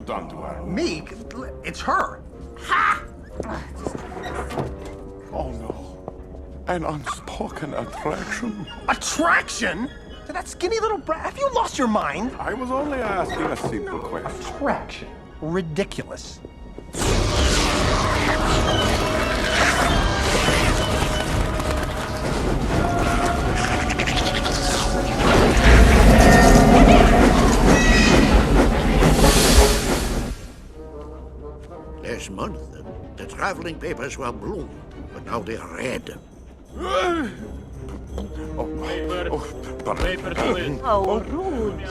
done to her? Me? It's her. Ha! Oh no. An unspoken attraction? Attraction? To that skinny little brat? Have you lost your mind? I was only asking a simple question. Attraction? Ridiculous. Last month, the traveling papers were blue, but now they are red. Oh, rude.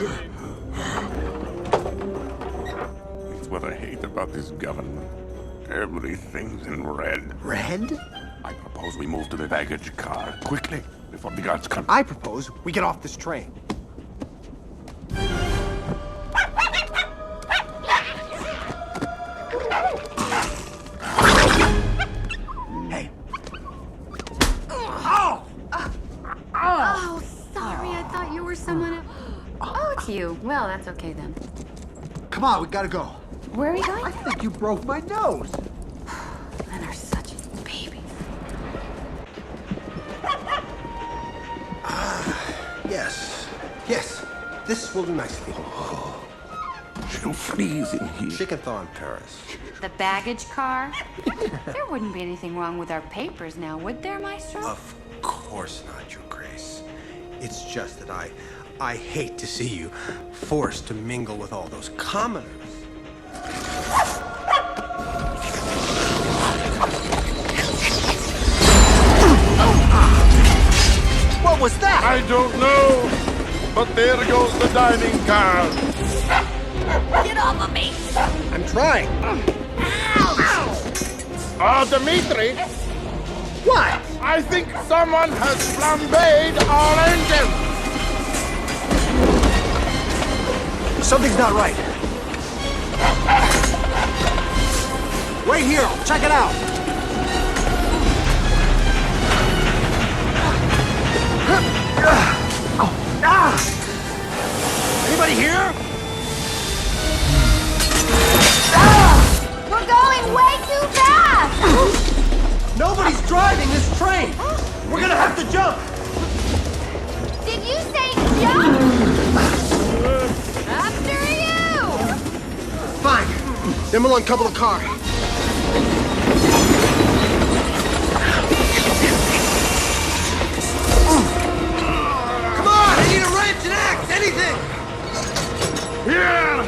It's what I hate about this government. Everything's in red. Red? I propose we move to the baggage car quickly before the guards come. I propose we get off this train. Hey. Oh! Oh, sorry. I thought you were someone else. Oh, it's you. Well, that's okay then. Come on, we gotta go. Where are you I going? think you broke my nose. Men are such babies. Yes. Yes. This will do nicely. She'll freeze in here. Chicken thaw in Paris. The baggage car? There wouldn't be anything wrong with our papers now, would there, Maestro? Of course not, Your Grace. It's just that I hate to see you forced to mingle with all those commoners. What was that? I don't know, but there goes the dining car. Get off of me! I'm trying. Dimitri, What? I think someone has flambéed our engine. Something's not right. Right here. Check it out. Anybody here? We're going way too fast! Nobody's driving this train. We're gonna have to jump. Did you say jump? After you! Fine. Then we'll uncouple the car. Come on! I need a wrench, an axe, anything! Here!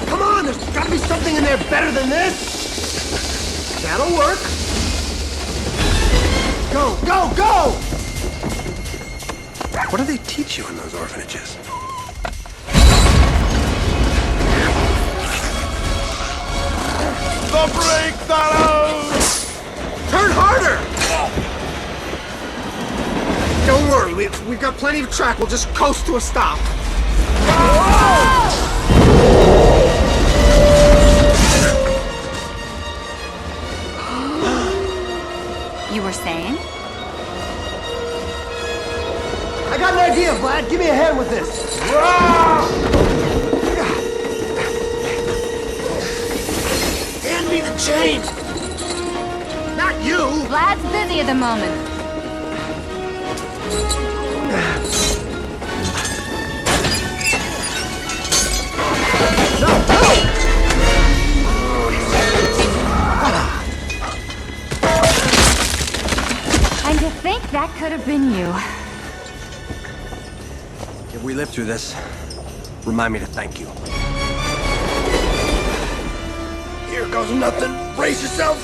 Come on! There's gotta be something in there better than this! That'll work! Go, go, go! What do they teach you in those orphanages? The brake, Donald! Turn harder! Don't worry, we've got plenty of track. We'll just coast to a stop. You were saying? I got an idea, Vlad. Give me a hand with this. Hand me the chain. Not you. Vlad's busy at the moment. No, no. And to think that could have been you. If we live through this, remind me to thank you. Here goes nothing. Brace yourself.